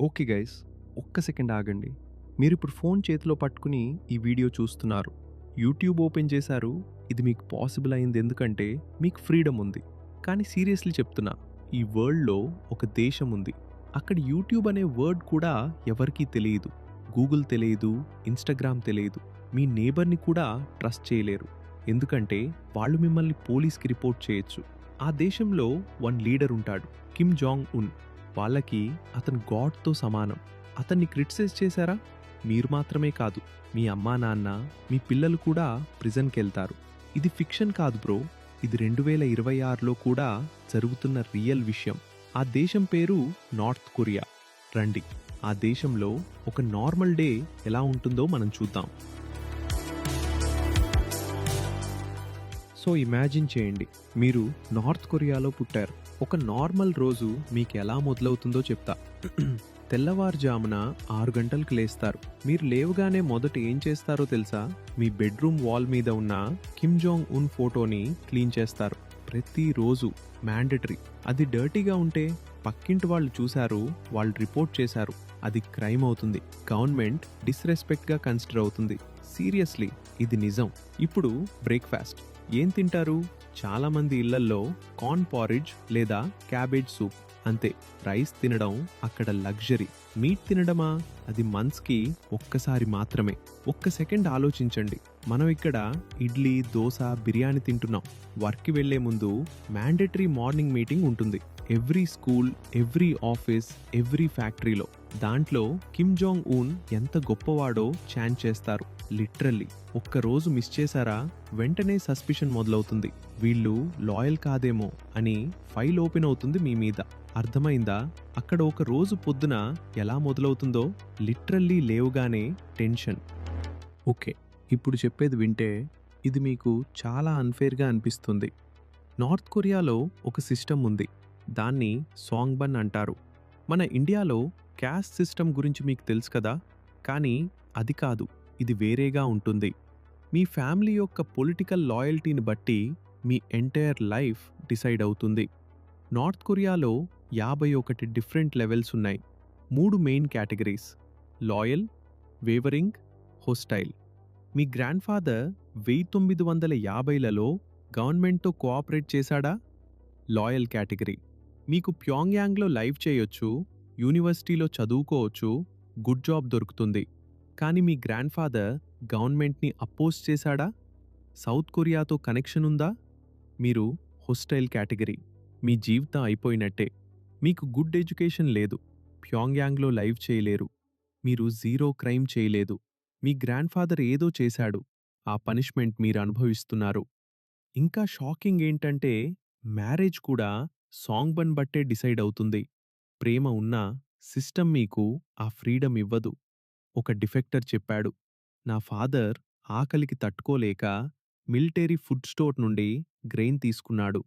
Okay guys, ఒక్క second ఆగండి. మీరిప్పుడు ఫోన్ చేతిలో పట్టుకుని ఈ వీడియో చూస్తున్నారు. యూట్యూబ్ ఓపెన్ చేశారు. ఇది మీకు పాసిబుల్ అయింది ఎందుకంటే మీకు ఫ్రీడమ్ ఉంది. కానీ సీరియస్లీ చెప్తున్నా, ఈ వరల్డ్‌లో ఒక దేశం ఉంది. అక్కడ యూట్యూబ్ అనే వర్డ్ కూడా ఎవరికీ తెలియదు. గూగుల్ తెలియదు, ఇన్‌స్టాగ్రామ్ తెలియదు. మీ నేబర్‌ని కూడా ట్రస్ట్ చేయలేరు. ఎందుకంటే వాళ్ళు మిమ్మల్ని పోలీస్‌కి రిపోర్ట్ చేయొచ్చు. ఆ దేశంలో వన్ లీడర్ ఉంటాడు, కిమ్ జాంగ్ ఉన్. వాళ్ళకి అతను గాడ్‌తో సమానం. అతన్ని క్రిటిసైజ్ చేశారా? మీరు మాత్రమే కాదు, మీ అమ్మా నాన్న, మీ పిల్లలు కూడా ప్రిజన్‌కెళ్తారు. ఇది ఫిక్షన్ కాదు బ్రో. ఇది 2026లో కూడా జరుగుతున్న రియల్ విషయం. ఆ దేశం పేరు నార్త్ కొరియా. రండి, ఆ దేశంలో ఒక నార్మల్ డే ఎలా ఉంటుందో మనం చూద్దాం. సో ఇమాజిన్ చేయండి, మీరు నార్త్ కొరియాలో పుట్టారు. ఒక నార్మల్ రోజు మీకు ఎలా మొదలవుతుందో చెప్తా. తెల్లవారుజామున 6 గంటలకు లేస్తారు. మీరు లేవగానే మొదట ఏం చేస్తారో తెలుసా? మీ బెడ్రూమ్ వాల్ మీద ఉన్న కిమ్ జాంగ్ ఉన్ ఫోటోని క్లీన్ చేస్తారు. ప్రతిరోజు మ్యాండటరీ. అది డర్టీగా ఉంటే పక్కింటి వాళ్ళు చూశారు, వాళ్ళు రిపోర్ట్ చేశారు, అది క్రైమ్ అవుతుంది. గవర్నమెంట్ డిస్రెస్పెక్ట్గా కన్సిడర్ అవుతుంది. సీరియస్లీ, ఇది నిజం. ఇప్పుడు బ్రేక్ఫాస్ట్ ఏం తింటారు? చాలా మంది ఇళ్లల్లో కార్న్ పారిజ్ లేదా క్యాబేజ్ సూప్, అంతే. రైస్ తినడం అక్కడ లగ్జరీ. మీట్ తినడమా? అది మంత్స్కి ఒక్కసారి మాత్రమే. ఒక్క సెకండ్ ఆలోచించండి. మనం ఇక్కడ ఇడ్లీ, దోశ, బిర్యానీ తింటున్నాం. వర్క్కి వెళ్లే ముందు మ్యాండేటరీ మార్నింగ్ మీటింగ్ ఉంటుంది. Every school, every office, every ఫ్యాక్టరీలో. దాంట్లో కిమ్ జాంగ్ ఉన్ ఎంత గొప్పవాడో చాంట్ చేస్తారు. లిటరల్లీ. ఒక్కరోజు మిస్ చేశారా, వెంటనే సస్పిషన్ మొదలవుతుంది. వీళ్ళు లాయల్ కాదేమో అని ఫైల్ ఓపెన్ అవుతుంది మీ మీద. అర్థమైందా? అక్కడ ఒక రోజు పొద్దున ఎలా మొదలవుతుందో? లిటరల్లీ లేవుగానే టెన్షన్. ఓకే, ఇప్పుడు చెప్పేది వింటే ఇది మీకు చాలా అన్ఫేర్గా అనిపిస్తుంది. నార్త్ కొరియాలో ఒక సిస్టమ్ ఉంది. దాన్ని సాంగ్బన్ అంటారు. మన ఇండియాలో క్యాస్ట్ సిస్టమ్ గురించి మీకు తెలుసు కదా? కానీ అది కాదు, ఇది వేరేగా ఉంటుంది. మీ ఫ్యామిలీ యొక్క పొలిటికల్ లాయల్టీని బట్టి మీ ఎంటైర్ లైఫ్ డిసైడ్ అవుతుంది. నార్త్ కొరియాలో 51 డిఫరెంట్ లెవెల్స్ ఉన్నాయి. 3 main categories: loyal, wavering, hostile. మీ గ్రాండ్ ఫాదర్ 1950లలో గవర్నమెంట్తో కోఆపరేట్ చేశాడా? Loyal category. మీకు ప్యోంగ్యాంగ్లో లైవ్ చేయొచ్చు, యూనివర్సిటీలో చదువుకోవచ్చు, గుడ్ జాబ్ దొరుకుతుంది. కానీ మీ గ్రాండ్ ఫాదర్ గవర్నమెంట్ని అపోజ్ చేశాడా? సౌత్ కొరియాతో కనెక్షన్ ఉందా? మీరు హోస్టైల్ కేటగిరీ. మీ జీవితం అయిపోయినట్టే. మీకు గుడ్ ఎడ్యుకేషన్ లేదు, ప్యోంగ్యాంగ్లో లైవ్ చేయలేరు, మీరు జీరో క్రైమ్ చేయలేదు. మీ గ్రాండ్ ఫాదర్ ఏదో చేశాడు, ఆ పనిష్మెంట్ మీరు అనుభవిస్తున్నారు. ఇంకా షాకింగ్ ఏంటంటే, మ్యారేజ్ కూడా సాంగ్బన్ బట్టే డిసైడ్ అవుతుంది. ప్రేమ ఉన్నా సిస్టమ్ మీకు ఆ ఫ్రీడమ్ ఇవ్వదు. ఒక డిఫెక్టర్ చెప్పాడు, నా ఫాదర్ ఆకలికి తట్టుకోలేక మిలిటరీ ఫుడ్ స్టోర్ నుండి గ్రెయిన్ తీసుకున్నాడు.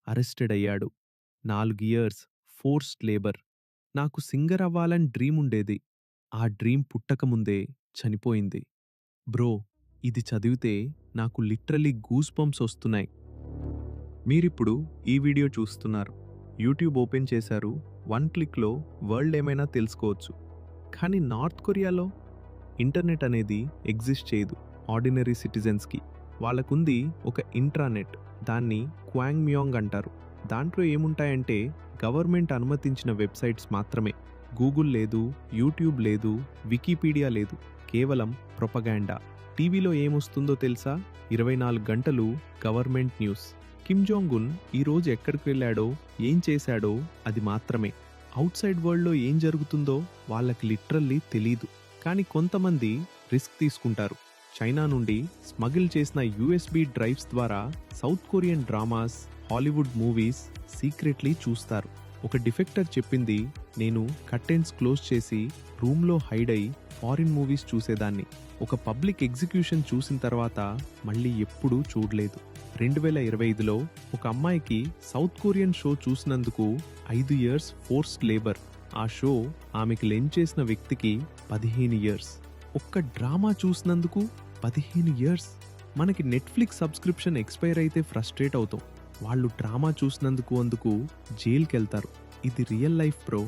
అరెస్టెడ్ అయ్యాడు. 4 ఇయర్స్ ఫోర్స్డ్ లేబర్. నాకు సింగర్ అవ్వాలని డ్రీమ్ ఉండేది. ఆ డ్రీమ్ పుట్టకముందే చనిపోయింది. బ్రో, ఇది చదివితే నాకు లిటరలీ గూస్ బంప్స్ వస్తున్నాయి. మీరిప్పుడు ఈ వీడియో చూస్తున్నారు. యూట్యూబ్ ఓపెన్ చేశారు. 1 క్లిక్లో వరల్డ్ ఏమైనా తెలుసుకోవచ్చు. కానీ నార్త్ కొరియాలో ఇంటర్నెట్ అనేది ఎగ్జిస్ట్ చేయదు ఆర్డినరీ సిటిజన్స్కి. వాళ్ళకుంది ఒక ఇంట్రానెట్. దాన్ని క్వాంగ్మ్యాంగ్ అంటారు. దాంట్లో ఏముంటాయంటే గవర్నమెంట్ అనుమతించిన వెబ్సైట్స్ మాత్రమే. గూగుల్ లేదు, యూట్యూబ్ లేదు, వికీపీడియా లేదు. కేవలం ప్రొపగాండా. టీవీలో ఏమొస్తుందో తెలుసా? 24 గంటలు గవర్నమెంట్ న్యూస్. కిమ్ జాంగ్ ఉన్ ఈరోజు ఎక్కడికి వెళ్ళాడో, ఏం చేశాడో అది మాత్రమే. అవుట్ సైడ్ వరల్డ్లో ఏం జరుగుతుందో వాళ్ళకి లిటరల్లీ తెలీదు. కానీ కొంతమంది రిస్క్ తీసుకుంటారు. చైనా నుండి స్మగిల్ చేసిన యూఎస్బీ డ్రైవ్స్ ద్వారా south Korean dramas, Hollywood movies secretly చూస్తారు. ఒక డిఫెక్టర్ చెప్పింది, నేను కర్టెన్స్ క్లోజ్ చేసి రూమ్లో హైడ్ అయి ఫారిన్ మూవీస్ చూసేదాన్ని. ఒక పబ్లిక్ ఎగ్జిక్యూషన్ చూసిన తర్వాత మళ్ళీ ఎప్పుడూ చూడలేదు. 2025లో ఒక అమ్మాయికి సౌత్ కొరియన్ షో చూసినందుకు 5 ఇయర్స్ ఫోర్స్డ్ లేబర్. ఆ షో ఆమెకి లెంచ్ చేసిన వ్యక్తికి 15 ఇయర్స్. ఒక్క డ్రామా చూసినందుకు 15 ఇయర్స్. మనకి నెట్ఫ్లిక్స్ సబ్స్క్రిప్షన్ ఎక్స్పైర్ అయితే ఫ్రస్ట్రేట్ అవుతాం. వాళ్ళు డ్రామా చూసినందుకు అందుకు జైలుకెళ్తారు. ఇది రియల్ లైఫ్ బ్రో.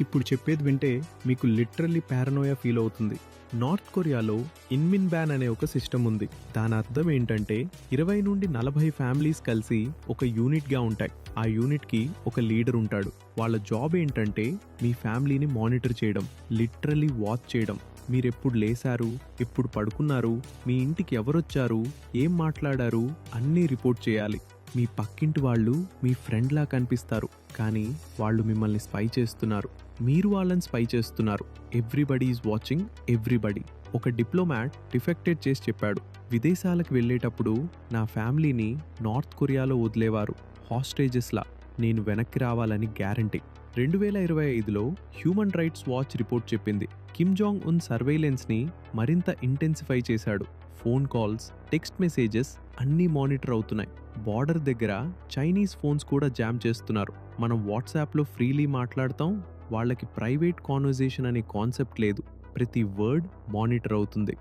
ఇప్పుడు చెప్పేది వింటే మీకు లిటరల్లీ పారనోయా ఫీల్ అవుతుంది. నార్త్ కొరియాలో ఇన్మిన్ బ్యాన్ అనే ఒక సిస్టమ్ ఉంది. దాని అర్థం ఏంటంటే 20 నుండి 40 ఫ్యామిలీస్ కలిసి ఒక యూనిట్గా ఉంటాయి. ఆ యూనిట్కి ఒక లీడర్ ఉంటాడు. వాళ్ళ జాబ్ ఏంటంటే మీ ఫ్యామిలీని మానిటర్ చేయడం, లిటరల్లీ వాచ్ చేయడం. మీరెప్పుడు లేశారు, ఎప్పుడు పడుకున్నారు, మీ ఇంటికి ఎవరొచ్చారు, ఏం మాట్లాడారు అన్నీ రిపోర్ట్ చేయాలి. మీ పక్కింటి వాళ్ళు మీ ఫ్రెండ్లా కనిపిస్తారు, కానీ వాళ్ళు మిమ్మల్ని స్పై చేస్తున్నారు. మీరు వాళ్ళని స్పై చేస్తున్నారు. Everybody is watching everybody. ఒక డిప్లొమాట్ డిఫెక్టెడ్ చేసి చెప్పాడు, విదేశాలకు వెళ్ళేటప్పుడు నా ఫ్యామిలీని నార్త్ కొరియాలో వదిలేవారు హాస్టేజెస్లా. నేను వెనక్కి రావాలని గ్యారంటీ. 2025లో హ్యూమన్ రైట్స్ వాచ్ రిపోర్ట్ చెప్పింది కిమ్ జాంగ్ ఉన్ సర్వేలెన్స్ని మరింత ఇంటెన్సిఫై చేశాడు. ఫోన్ కాల్స్, టెక్స్ట్ మెసేజెస్ అన్నీ మానిటర్ అవుతున్నాయి. బార్డర్ దగ్గర చైనీస్ ఫోన్స్ కూడా జామ్ చేస్తున్నారు. మనం వాట్సాప్లో ఫ్రీలీ మాట్లాడతాం, వాళ్ళకి ప్రైవేట్ కాన్వర్జేషన్ అనే కాన్సెప్ట్ లేదు. ప్రతి వర్డ్ మానిటర్ అవుతుంది.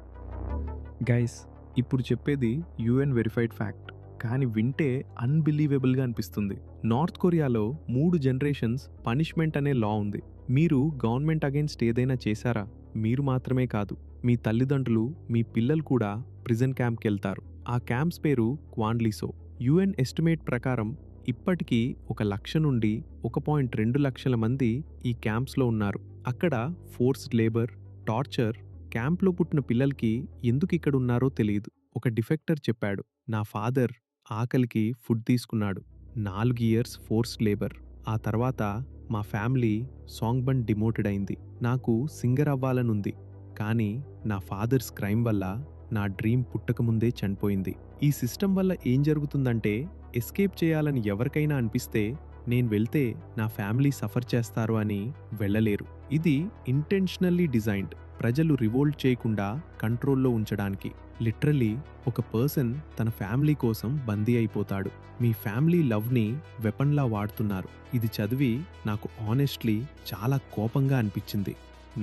గైస్, ఇప్పుడు చెప్పేది యుఎన్ వెరిఫైడ్ ఫ్యాక్ట్, కానీ వింటే అన్బిలీవబుల్గా అనిపిస్తుంది. నార్త్ కొరియాలో 3 జనరేషన్స్ పనిష్మెంట్ అనే లా ఉంది. మీరు గవర్నమెంట్ అగైన్స్ట్ ఏదైనా చేశారా, మీరు మాత్రమే కాదు, మీ తల్లిదండ్రులు, మీ పిల్లలు కూడా ప్రిజన్ క్యాంప్కి వెళ్తారు. ఆ క్యాంప్స్ పేరు క్వాన్లీసో. యుఎన్ ఎస్టిమేట్ ప్రకారం ఇప్పటికీ 1 లక్ష నుండి 1.2 లక్షల మంది ఈ క్యాంప్స్లో ఉన్నారు. అక్కడ ఫోర్స్డ్ లేబర్, టార్చర్. క్యాంప్లో పుట్టిన పిల్లలకి ఎందుకు ఇక్కడ ఉన్నారో తెలియదు. ఒక డిఫెక్టర్ చెప్పాడు, నా ఫాదర్ ఆకలికి ఫుడ్ తీసుకున్నాడు. 4 ఇయర్స్ ఫోర్స్డ్ లేబర్. ఆ తర్వాత మా ఫ్యామిలీ సాంగ్ బండ్ డిమోటెడ్ అయింది. నాకు సింగర్ అవ్వాలనుంది, కానీ నా ఫాదర్స్ క్రైమ్ వల్ల నా డ్రీమ్ పుట్టకముందే చనిపోయింది. ఈ సిస్టమ్ వల్ల ఏం జరుగుతుందంటే, ఎస్కేప్ చేయాలని ఎవరికైనా అనిపిస్తే నేను వెళ్తే నా ఫ్యామిలీ సఫర్ చేస్తారు అని వెళ్ళలేరు. ఇది ఇంటెన్షనల్లీ డిజైన్డ్, ప్రజలు రివోల్ట్ చేయకుండా కంట్రోల్లో ఉంచడానికి. లిటరల్లీ ఒక పర్సన్ తన ఫ్యామిలీ కోసం బందీ అయిపోతాడు. మీ ఫ్యామిలీ లవ్ని వెపన్లా వాడుతున్నారు. ఇది చదివి నాకు ఆనెస్ట్లీ చాలా కోపంగా అనిపించింది.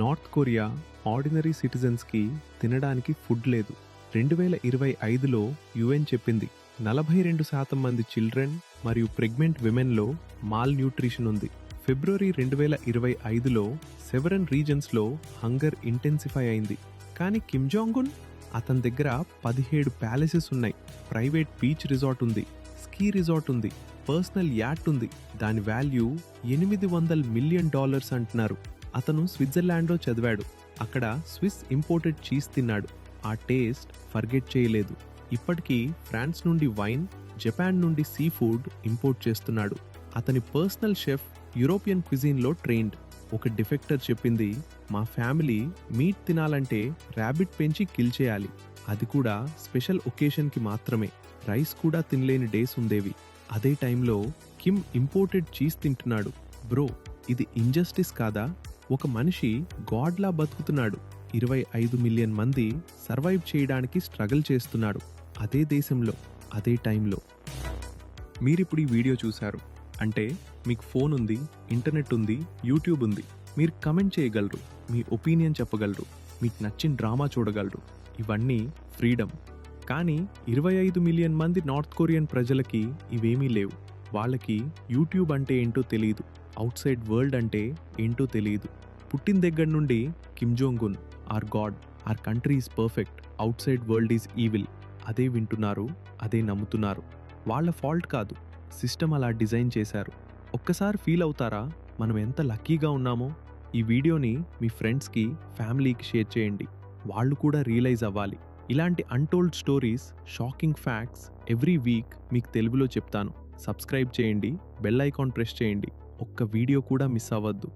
నార్త్ కొరియా ఆర్డినరీ సిటిజన్స్కి తినడానికి ఫుడ్ లేదు. 2025లో యుఎన్ చెప్పింది 42% మంది చిల్డ్రన్ మరియు ప్రెగ్నెంట్ విమెన్లో మాల్ న్యూట్రిషన్ ఉంది. ఫిబ్రవరి 2025లో సెవెరన్ రీజన్స్లో హంగర్ ఇంటెన్సిఫై అయింది. కానీ కిమ్ జాంగ్ ఉన్, అతని దగ్గర 17 ప్యాలెసెస్ ఉన్నాయి, ప్రైవేట్ బీచ్ రిసార్ట్ ఉంది, స్కీ రిసార్ట్ ఉంది, పర్సనల్ యాట్ ఉంది. దాని వాల్యూ $800 మిలియన్ అంటున్నారు. అతను స్విట్జర్లాండ్లో చదివాడు. అక్కడ స్విస్ ఇంపోర్టెడ్ చీజ్ తిన్నాడు. ఆ టేస్ట్ ఫర్గెట్ చేయలేదు. ఇప్పటికీ ఫ్రాన్స్ నుండి వైన్, జపాన్ నుండి సీ ఫుడ్ ఇంపోర్ట్ చేస్తున్నాడు. అతని పర్సనల్ షెఫ్ యూరోపియన్ క్విజిన్లో ట్రైన్డ్. ఒక డిఫెక్టర్ చెప్పింది, మా ఫ్యామిలీ మీట్ తినాలంటే ర్యాబిట్ పెంచి కిల్ చేయాలి, అది కూడా స్పెషల్ ఒకేషన్కి మాత్రమే. రైస్ కూడా తినలేని డేస్ ఉండేవి. అదే టైంలో కిమ్ ఇంపోర్టెడ్ చీజ్ తింటున్నాడు. బ్రో, ఇది ఇంజస్టిస్ కాదా? ఒక మనిషి గాడ్లా బతుకుతున్నాడు. 25 మిలియన్ మంది సర్వైవ్ చేయడానికి స్ట్రగుల్ చేస్తున్నాడు. అదే దేశంలో, అదే టైంలో. మీరిప్పుడు ఈ వీడియో చూశారు అంటే మీకు ఫోన్ ఉంది, ఇంటర్నెట్ ఉంది, యూట్యూబ్ ఉంది. మీరు కమెంట్ చేయగలరు, మీ ఒపీనియన్ చెప్పగలరు, మీకు నచ్చిన డ్రామా చూడగలరు. ఇవన్నీ ఫ్రీడమ్. కానీ 25 మిలియన్ మంది నార్త్ కొరియన్ ప్రజలకి ఇవేమీ లేవు. వాళ్ళకి యూట్యూబ్ అంటే ఏంటో తెలియదు, అవుట్ సైడ్ వరల్డ్ అంటే ఏంటో తెలియదు. పుట్టిన దగ్గర నుండి Kim Jong Un, our god, our country is perfect, outside world is evil, అదే వింటున్నారు, అదే నమ్ముతున్నారు. వాళ్ళ ఫాల్ట్ కాదు, సిస్టమ్ అలా డిజైన్ చేశారు. ఒక్కసారి ఫీల్ అవుతారా మనం ఎంత లక్కీగా ఉన్నామో? ఈ వీడియోని మీ ఫ్రెండ్స్కి, ఫ్యామిలీకి షేర్ చేయండి. వాళ్ళు కూడా రియలైజ్ అవ్వాలి. ఇలాంటి untold stories, shocking facts every week మీకు తెలుగులో చెప్తాను. సబ్స్క్రైబ్ చేయండి, బెల్ ఐకాన్ ప్రెస్ చేయండి. ఒక్క వీడియో కూడా మిస్ అవ్వద్దు.